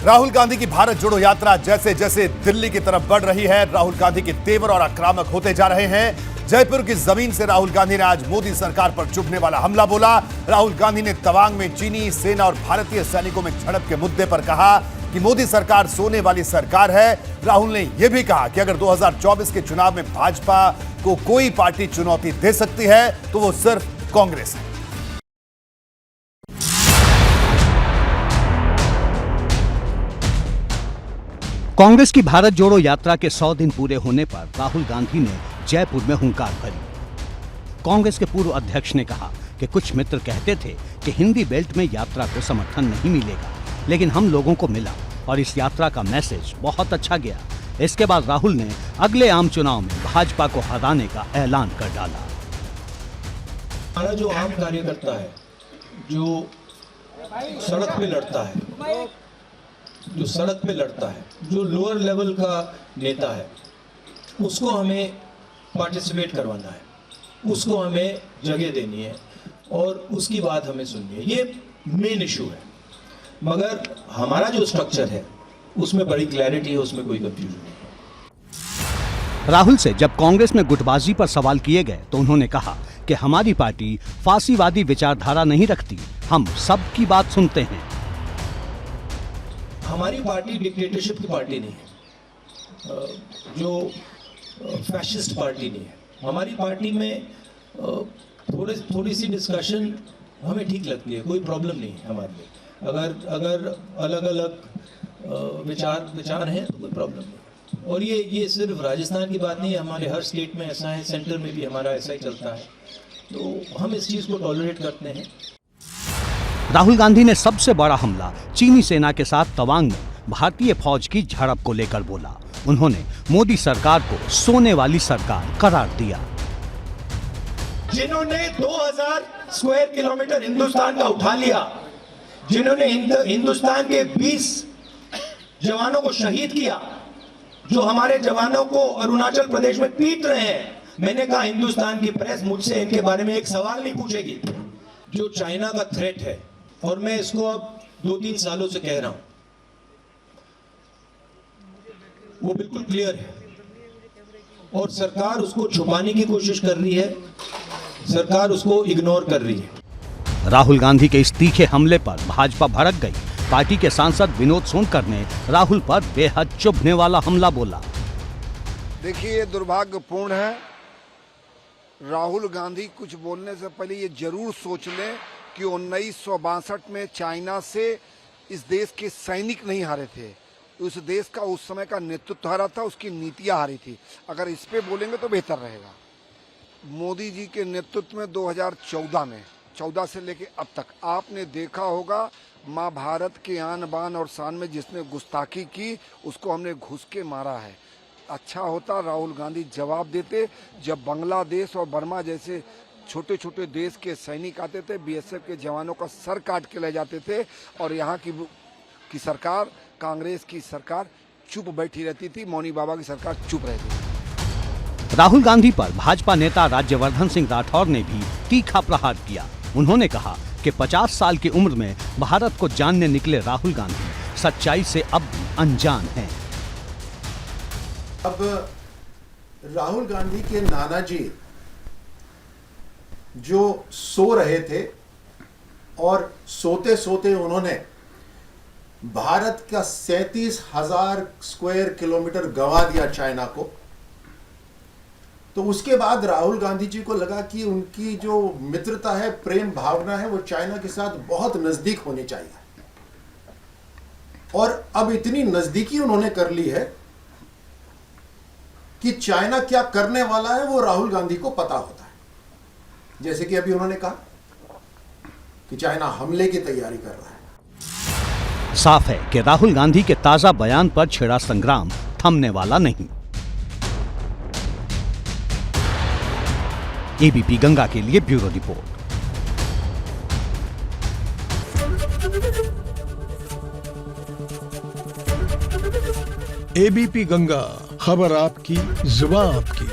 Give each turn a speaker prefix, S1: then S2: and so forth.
S1: राहुल गांधी की भारत जोड़ो यात्रा जैसे जैसे दिल्ली की तरफ बढ़ रही है, राहुल गांधी के तेवर और आक्रामक होते जा रहे हैं। जयपुर की जमीन से राहुल गांधी ने आज मोदी सरकार पर चुभने वाला हमला बोला। राहुल गांधी ने तवांग में चीनी सेना और भारतीय सैनिकों में झड़प के मुद्दे पर कहा कि मोदी सरकार सोने वाली सरकार है। राहुल ने यह भी कहा कि अगर 2024 के चुनाव में भाजपा को कोई पार्टी चुनौती दे सकती है तो वो सिर्फ कांग्रेस है।
S2: कांग्रेस की भारत जोड़ो यात्रा के 100 दिन पूरे होने पर राहुल गांधी ने जयपुर में हुंकार भरी। कांग्रेस के पूर्व अध्यक्ष ने कहा कि कुछ मित्र कहते थे कि हिंदी बेल्ट में यात्रा को समर्थन नहीं मिलेगा, लेकिन हम लोगों को मिला और इस यात्रा का मैसेज बहुत अच्छा गया। इसके बाद राहुल ने अगले आम चुनाव में भाजपा को हराने का ऐलान कर डाला।
S3: हमारा जो आम कार्यकर्ता है, जो सड़क पे लड़ता है, जो लोअर लेवल का नेता है, उसको हमें पार्टिसिपेट करवाना है, उसको हमें जगह देनी है और उसकी बात हमें सुननी है। ये मेन इशू है। मगर हमारा जो स्ट्रक्चर है उसमें बड़ी क्लैरिटी है, उसमें कोई कंफ्यूजन नहीं है।
S2: राहुल से जब कांग्रेस में गुटबाजी पर सवाल किए गए तो उन्होंने कहा कि हमारी पार्टी फांसीवादी विचारधारा नहीं रखती, हम सबकी बात सुनते हैं।
S3: हमारी पार्टी डिक्टेटरशिप की पार्टी नहीं है, जो फैशिस्ट पार्टी नहीं है। हमारी पार्टी में थोड़ी सी डिस्कशन हमें ठीक लगती है, कोई प्रॉब्लम नहीं है हमारे लिए। अगर अलग अलग विचार हैं तो कोई प्रॉब्लम नहीं। और ये सिर्फ राजस्थान की बात नहीं है, हमारे हर स्टेट में ऐसा है, सेंटर में भी हमारा ऐसा ही चलता है, तो हम इस चीज़ को टॉलरेट करते हैं।
S2: राहुल गांधी ने सबसे बड़ा हमला चीनी सेना के साथ तवांग में भारतीय फौज की झड़प को लेकर बोला। उन्होंने मोदी सरकार को सोने वाली सरकार करार दिया।
S3: जिन्होंने 2000 स्क्वायर किलोमीटर हिंदुस्तान का उठा लिया, जिन्होंने हिंदुस्तान के 20 जवानों को शहीद किया, जो हमारे जवानों को अरुणाचल प्रदेश में पीट रहे हैं, मैंने कहा हिंदुस्तान की प्रेस मुझसे इनके बारे में एक सवाल नहीं पूछेगी। जो चाइना का थ्रेट है, और मैं इसको अब 2-3 सालों से कह रहा हूं, वो बिल्कुल क्लियर है और सरकार उसको छुपाने की कोशिश कर रही है, सरकार उसको इग्नोर कर रही है।
S2: राहुल गांधी के इस तीखे हमले पर भाजपा भड़क गई। पार्टी के सांसद विनोद सोनकर ने राहुल पर बेहद चुभने वाला हमला बोला।
S4: देखिए, ये दुर्भाग्यपूर्ण है। राहुल गांधी कुछ बोलने से पहले ये जरूर सोच लें कि 1962 में चाइना से इस देश के सैनिक नहीं हारे थे, उस देश का उस समय का नेतृत्व हारा था, उसकी नीतियां हारी थी। अगर इस पे बोलेंगे तो बेहतर रहेगा। मोदी जी के नेतृत्व में 2014 से लेके अब तक आपने देखा होगा, माँ भारत के आन बान और शान में जिसने गुस्ताखी की उसको हमने घुस के मारा है। अच्छा होता राहुल गांधी जवाब देते। जब बांग्लादेश और बर्मा जैसे छोटे छोटे देश के सैनिक आते थे, बीएसएफ के जवानों का सर काट के ले जाते थे, और यहाँ की सरकार, कांग्रेस की सरकार चुप बैठी रहती थी, मौनी बाबा की सरकार चुप रहती थी।
S2: राहुल गांधी पर भाजपा नेता राज्यवर्धन सिंह राठौर ने भी तीखा प्रहार किया। उन्होंने कहा कि 50 साल की उम्र में भारत को जानने निकले राहुल गांधी सच्चाई से अब भी अनजान हैं।
S5: अब राहुल गांधी के नाना जी जो सो रहे थे और सोते सोते उन्होंने भारत का 37,000 स्क्वायर किलोमीटर गंवा दिया चाइना को, तो उसके बाद राहुल गांधी जी को लगा कि उनकी जो मित्रता है, प्रेम भावना है, वो चाइना के साथ बहुत नजदीक होनी चाहिए। और अब इतनी नजदीकी उन्होंने कर ली है कि चाइना क्या करने वाला है वो राहुल गांधी को पता होता है। जैसे कि अभी उन्होंने कहा कि चाइना हमले की तैयारी कर रहा है।
S2: साफ है कि राहुल गांधी के ताजा बयान पर छिड़ा संग्राम थमने वाला नहीं। एबीपी गंगा के लिए ब्यूरो रिपोर्ट।
S6: एबीपी गंगा, खबर आपकी, जुबान आपकी।